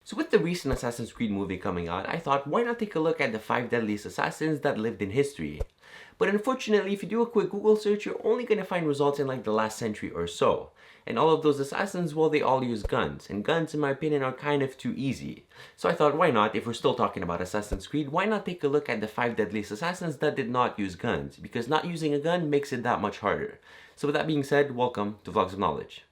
So with the recent Assassin's Creed movie coming out, I thought why not take a look at the 5 deadliest assassins that lived in history. But unfortunately, if you do a quick Google search, you're only going to find results in like the last century or so. And all of those assassins, well, they all use guns. And guns, in my opinion, are kind of too easy. So I thought, why not, if we're still talking about Assassin's Creed, why not take a look at the 5 deadliest assassins that did not use guns? Because not using a gun makes it that much harder. So with that being said, welcome to Vlogs of Knowledge.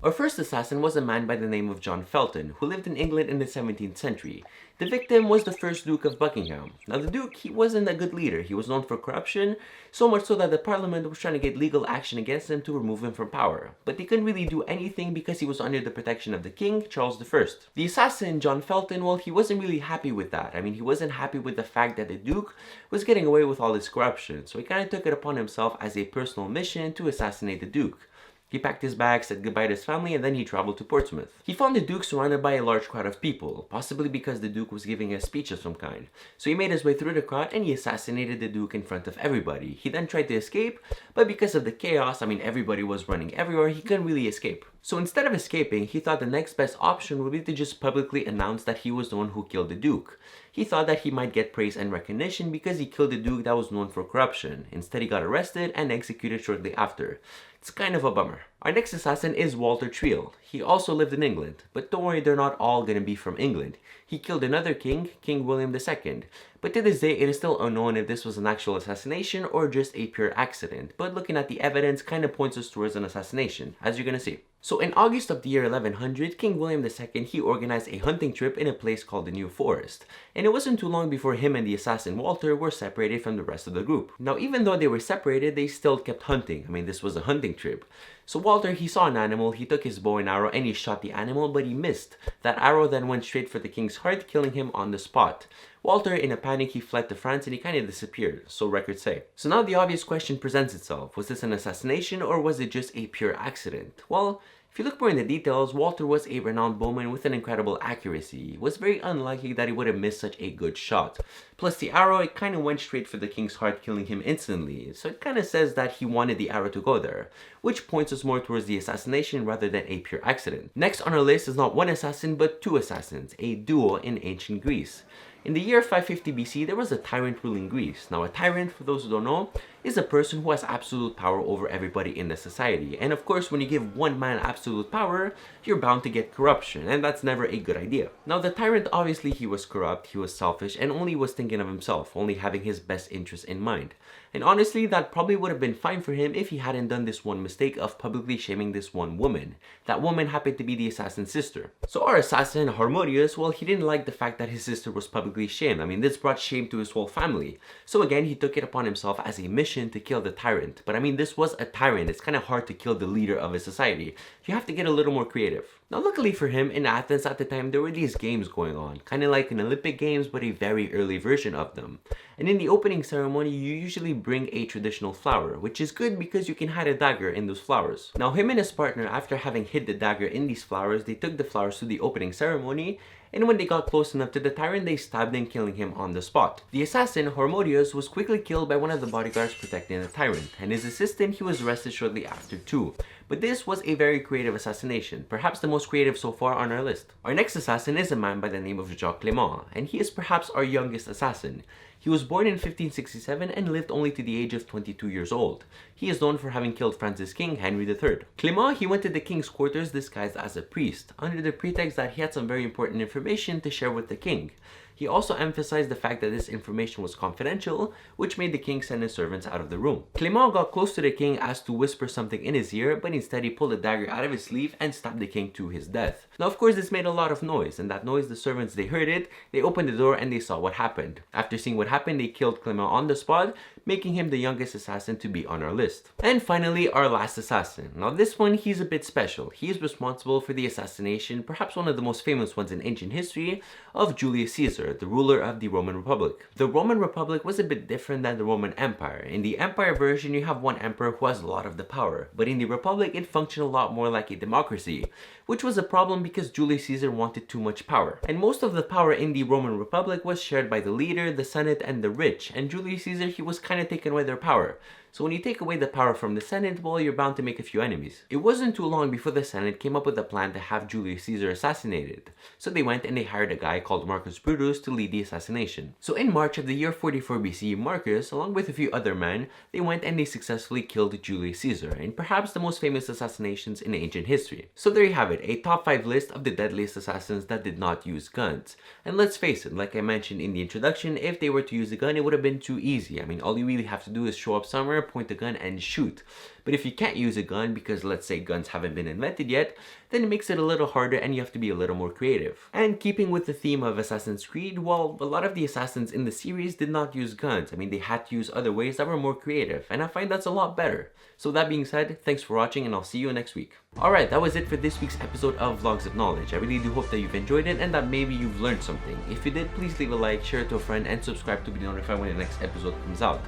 Our first assassin was a man by the name of John Felton, who lived in England in the 17th century. The victim was the first Duke of Buckingham. Now the Duke, he wasn't a good leader. He was known for corruption, so much so that the Parliament was trying to get legal action against him to remove him from power. But they couldn't really do anything because he was under the protection of the King, Charles I. The assassin, John Felton, well, he wasn't really happy with that. I mean, he wasn't happy with the fact that the Duke was getting away with all this corruption, so he kind of took it upon himself as a personal mission to assassinate the Duke. He packed his bags, said goodbye to his family, and then he traveled to Portsmouth. He found the Duke surrounded by a large crowd of people, possibly because the Duke was giving a speech of some kind. So he made his way through the crowd and he assassinated the Duke in front of everybody. He then tried to escape, but because of the chaos, I mean everybody was running everywhere, he couldn't really escape. So instead of escaping, he thought the next best option would be to just publicly announce that he was the one who killed the Duke. He thought that he might get praise and recognition because he killed the Duke that was known for corruption. Instead, he got arrested and executed shortly after. It's kind of a bummer. Our next assassin is Walter Trill. He also lived in England, but don't worry, they're not all gonna be from England. He killed another king, King William II. But to this day, it is still unknown if this was an actual assassination or just a pure accident. But looking at the evidence kind of points us towards an assassination, as you're gonna see. So in August of the year 1100, King William II, he organized a hunting trip in a place called the New Forest. And it wasn't too long before him and the assassin Walter were separated from the rest of the group. Now even though they were separated, they still kept hunting. I mean, this was a hunting trip. So Walter, he saw an animal, he took his bow and arrow and he shot the animal, but he missed. That arrow then went straight for the king's heart, killing him on the spot. Walter, in a panic, he fled to France and he kind of disappeared, so records say. So now the obvious question presents itself. Was this an assassination or was it just a pure accident? Well, if you look more in the details, Walter was a renowned bowman with an incredible accuracy. It was very unlikely that he would have missed such a good shot. Plus the arrow, it kind of went straight for the king's heart, killing him instantly. So it kind of says that he wanted the arrow to go there, which points us more towards the assassination rather than a pure accident. Next on our list is not one assassin but two assassins, a duo in ancient Greece. In the year 550 BC, there was a tyrant ruling Greece. Now a tyrant, for those who don't know, is a person who has absolute power over everybody in the society. And of course, when you give one man absolute power, you're bound to get corruption, and that's never a good idea. Now the tyrant, obviously he was corrupt, he was selfish, and only was thinking of himself, only having his best interests in mind. And honestly, that probably would have been fine for him if he hadn't done this one mistake of publicly shaming this one woman. That woman happened to be the assassin's sister. So our assassin, Harmodius, well, he didn't like the fact that his sister was publicly shamed. I mean, this brought shame to his whole family. So again, he took it upon himself as a mission to kill the tyrant. But I mean, this was a tyrant. It's kind of hard to kill the leader of a society. You have to get a little more creative. Now luckily for him, in Athens at the time, there were these games going on. Kind of like an Olympic Games, but a very early version of them. And in the opening ceremony, you usually bring a traditional flower, which is good because you can hide a dagger in those flowers. Now him and his partner, after having hid the dagger in these flowers, they took the flowers to the opening ceremony, and when they got close enough to the tyrant, they stabbed him, killing him on the spot. The assassin, Harmodius, was quickly killed by one of the bodyguards protecting the tyrant, and his assistant, he was arrested shortly after too. But this was a very creative assassination, perhaps the most creative so far on our list. Our next assassin is a man by the name of Giacomo, and he is perhaps our youngest assassin. He was born in 1567 and lived only to the age of 22 years old. He is known for having killed France's king, Henry III. Clément, he went to the king's quarters disguised as a priest, under the pretext that he had some very important information to share with the king. He also emphasized the fact that this information was confidential, which made the king send his servants out of the room. Clément got close to the king as to whisper something in his ear, but instead he pulled a dagger out of his sleeve and stabbed the king to his death. Now of course this made a lot of noise, and that noise, the servants, they heard it, they opened the door and they saw what happened. After seeing what happened, they killed Clément on the spot, making him the youngest assassin to be on our list. And finally, our last assassin. Now this one, he's a bit special. He is responsible for the assassination, perhaps one of the most famous ones in ancient history, of Julius Caesar, the ruler of the Roman Republic. The Roman Republic was a bit different than the Roman Empire. In the Empire version, you have one emperor who has a lot of the power, but in the Republic, it functioned a lot more like a democracy, which was a problem because Julius Caesar wanted too much power. And most of the power in the Roman Republic was shared by the leader, the Senate, and the rich, and Julius Caesar, he was kind of taking away their power. So when you take away the power from the Senate, well, you're bound to make a few enemies. It wasn't too long before the Senate came up with a plan to have Julius Caesar assassinated. So they went and they hired a guy called Marcus Brutus to lead the assassination. So in March of the year 44 BC, Marcus, along with a few other men, they went and they successfully killed Julius Caesar, in perhaps the most famous assassinations in ancient history. So there you have it, a top 5 list of the deadliest assassins that did not use guns. And let's face it, like I mentioned in the introduction, if they were to use a gun, it would have been too easy. I mean, all you really have to do is show up somewhere, point the gun, and shoot. But if you can't use a gun because, let's say, guns haven't been invented yet, then it makes it a little harder and you have to be a little more creative. And keeping with the theme of Assassin's Creed, well, a lot of the assassins in the series did not use guns. I mean, they had to use other ways that were more creative, and I find that's a lot better. So that being said, thanks for watching and I'll see you next week. Alright, that was it for this week's episode of Vlogs of Knowledge. I really do hope that you've enjoyed it and that maybe you've learned something. If you did, please leave a like, share it to a friend, and subscribe to be notified when the next episode comes out.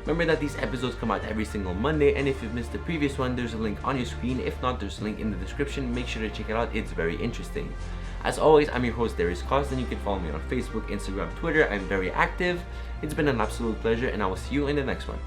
Remember that these episodes come out every single Monday, and if you've missed the previous one, there's a link on your screen. If not, there's a link in the description. Make sure to check it out, it's very interesting. As always, I'm your host, Darius Cost, and you can follow me on Facebook, Instagram, Twitter. I'm very active. It's been an absolute pleasure, and I will see you in the next one.